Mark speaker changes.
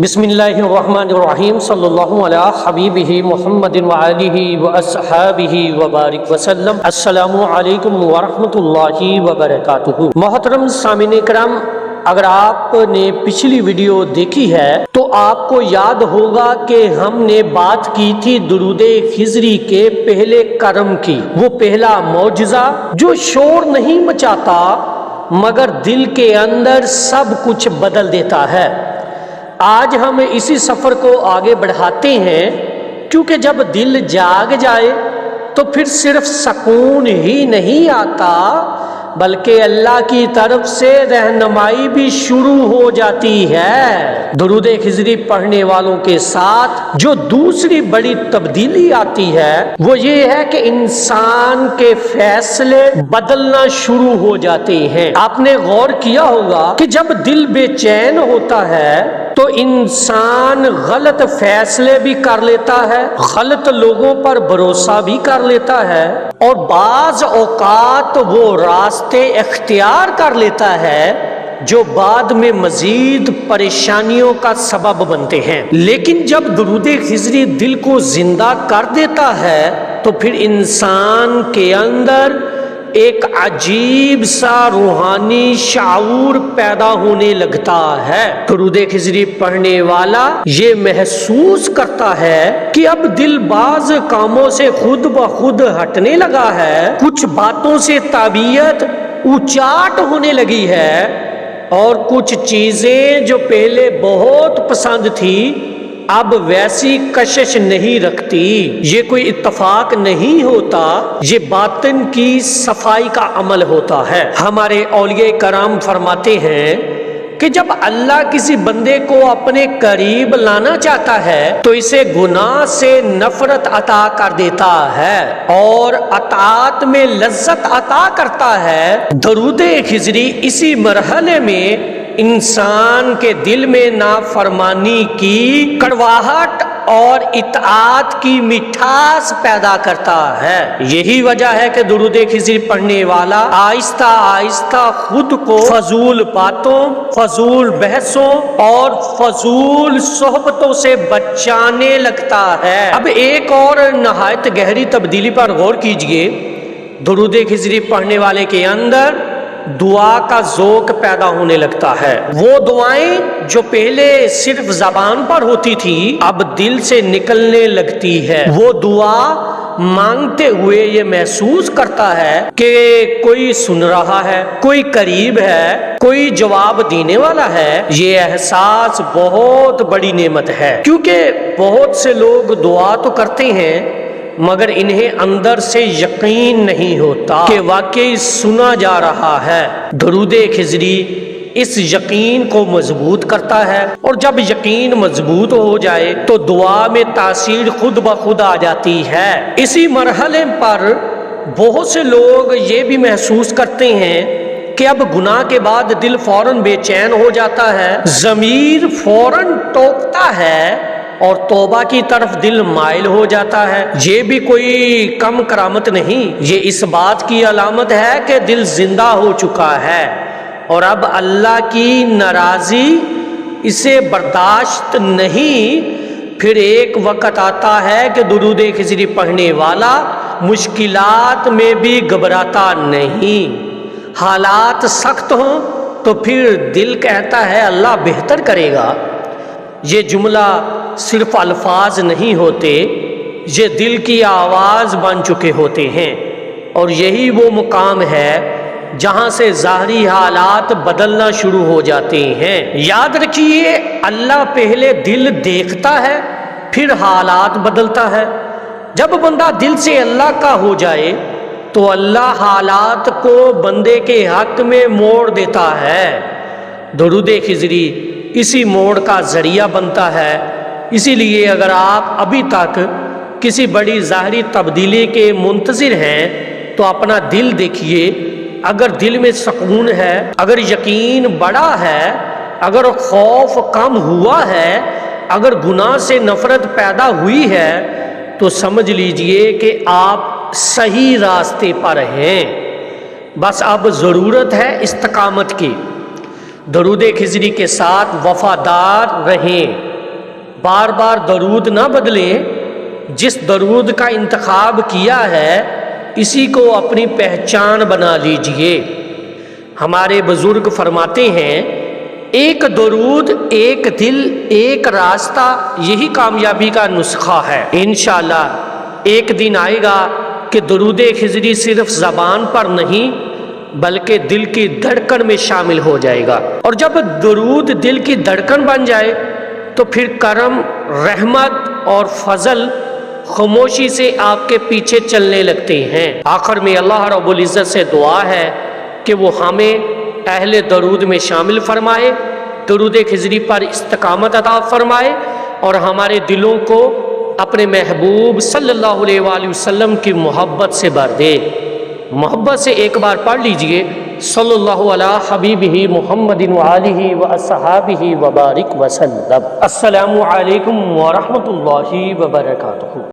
Speaker 1: بسم اللہ الرحمن الرحیم صلی اللہ علیہ حبیبہ محمد وآلہ واصحابہ وبارک وسلم۔ السلام علیکم ورحمۃ اللہ وبرکاتہ۔ محترم سامعین کرام، اگر آپ نے پچھلی ویڈیو دیکھی ہے تو آپ کو یاد ہوگا کہ ہم نے بات کی تھی درود خضری کے پہلے کرم کی، وہ پہلا معجزہ جو شور نہیں مچاتا مگر دل کے اندر سب کچھ بدل دیتا ہے۔ آج ہم اسی سفر کو آگے بڑھاتے ہیں، کیونکہ جب دل جاگ جائے تو پھر صرف سکون ہی نہیں آتا بلکہ اللہ کی طرف سے رہنمائی بھی شروع ہو جاتی ہے۔ درود خضری پڑھنے والوں کے ساتھ جو دوسری بڑی تبدیلی آتی ہے وہ یہ ہے کہ انسان کے فیصلے بدلنا شروع ہو جاتے ہیں۔ آپ نے غور کیا ہوگا کہ جب دل بے چین ہوتا ہے تو انسان غلط فیصلے بھی کر لیتا ہے، غلط لوگوں پر بھروسہ بھی کر لیتا ہے، اور بعض اوقات وہ راستے اختیار کر لیتا ہے جو بعد میں مزید پریشانیوں کا سبب بنتے ہیں۔ لیکن جب درود خضری دل کو زندہ کر دیتا ہے تو پھر انسان کے اندر ایک عجیب سا روحانی شعور پیدا ہونے لگتا ہے۔ درود خضری پڑھنے والا یہ محسوس کرتا ہے کہ اب دل بعض کاموں سے خود بخود ہٹنے لگا ہے، کچھ باتوں سے طبیعت اچاٹ ہونے لگی ہے، اور کچھ چیزیں جو پہلے بہت پسند تھی اب ویسی کشش نہیں رکھتی۔ یہ کوئی اتفاق نہیں ہوتا، یہ باطن کی صفائی کا عمل ہوتا ہے۔ ہمارے اولیاء کرام فرماتے ہیں کہ جب اللہ کسی بندے کو اپنے قریب لانا چاہتا ہے تو اسے گناہ سے نفرت عطا کر دیتا ہے اور اطاعت میں لذت عطا کرتا ہے۔ درود خضری اسی مرحلے میں انسان کے دل میں نافرمانی کی کڑواہٹ اور اطاعت کی مٹھاس پیدا کرتا ہے۔ یہی وجہ ہے کہ درود خضری پڑھنے والا آہستہ آہستہ خود کو فضول باتوں، فضول بحثوں اور فضول صحبتوں سے بچانے لگتا ہے۔ اب ایک اور نہایت گہری تبدیلی پر غور کیجئے۔ درود خضری پڑھنے والے کے اندر دعا کا ذوق پیدا ہونے لگتا ہے۔ وہ دعائیں جو پہلے صرف زبان پر ہوتی تھی اب دل سے نکلنے لگتی ہے۔ وہ دعا مانگتے ہوئے یہ محسوس کرتا ہے کہ کوئی سن رہا ہے، کوئی قریب ہے، کوئی جواب دینے والا ہے۔ یہ احساس بہت بڑی نعمت ہے، کیونکہ بہت سے لوگ دعا تو کرتے ہیں مگر انہیں اندر سے یقین نہیں ہوتا کہ واقعی سنا جا رہا ہے۔ درود خضری اس یقین کو مضبوط کرتا ہے، اور جب یقین مضبوط ہو جائے تو دعا میں تاثیر خود بخود آ جاتی ہے۔ اسی مرحلے پر بہت سے لوگ یہ بھی محسوس کرتے ہیں کہ اب گناہ کے بعد دل فوراً بے چین ہو جاتا ہے، ضمیر فوراً ٹوکتا ہے اور توبہ کی طرف دل مائل ہو جاتا ہے۔ یہ بھی کوئی کم کرامت نہیں، یہ اس بات کی علامت ہے کہ دل زندہ ہو چکا ہے اور اب اللہ کی ناراضی اسے برداشت نہیں۔ پھر ایک وقت آتا ہے کہ درود خضری پڑھنے والا مشکلات میں بھی گھبراتا نہیں۔ حالات سخت ہوں تو پھر دل کہتا ہے اللہ بہتر کرے گا۔ یہ جملہ صرف الفاظ نہیں ہوتے، یہ دل کی آواز بن چکے ہوتے ہیں، اور یہی وہ مقام ہے جہاں سے ظاہری حالات بدلنا شروع ہو جاتے ہیں۔ یاد رکھیے، اللہ پہلے دل دیکھتا ہے پھر حالات بدلتا ہے۔ جب بندہ دل سے اللہ کا ہو جائے تو اللہ حالات کو بندے کے حق میں موڑ دیتا ہے۔ درود خضری اسی موڑ کا ذریعہ بنتا ہے۔ اسی لیے اگر آپ ابھی تک کسی بڑی ظاہری تبدیلی کے منتظر ہیں تو اپنا دل دیکھیے۔ اگر دل میں سکون ہے، اگر یقین بڑا ہے، اگر خوف کم ہوا ہے، اگر گناہ سے نفرت پیدا ہوئی ہے تو سمجھ لیجئے کہ آپ صحیح راستے پر ہیں۔ بس اب ضرورت ہے استقامت کی۔ درود خضری کے ساتھ وفادار رہیں، بار بار درود نہ بدلیں، جس درود کا انتخاب کیا ہے اسی کو اپنی پہچان بنا لیجئے۔ ہمارے بزرگ فرماتے ہیں ایک درود، ایک دل، ایک راستہ، یہی کامیابی کا نسخہ ہے۔ انشاءاللہ ایک دن آئے گا کہ درود خضری صرف زبان پر نہیں بلکہ دل کی دھڑکن میں شامل ہو جائے گا، اور جب درود دل کی دھڑکن بن جائے تو پھر کرم، رحمت اور فضل خاموشی سے آپ کے پیچھے چلنے لگتے ہیں۔ آخر میں اللہ رب العزت سے دعا ہے کہ وہ ہمیں اہل درود میں شامل فرمائے، درود خضری پر استقامت عطا فرمائے، اور ہمارے دلوں کو اپنے محبوب صلی اللہ علیہ وآلہ وسلم کی محبت سے بھر دے۔ محبت سے ایک بار پڑھ لیجئے، صلی اللہ علیہ حبیبہ محمد وآلہ واصحابہ وبارک وسلم۔ السلام علیکم ورحمۃ اللہ وبرکاتہ۔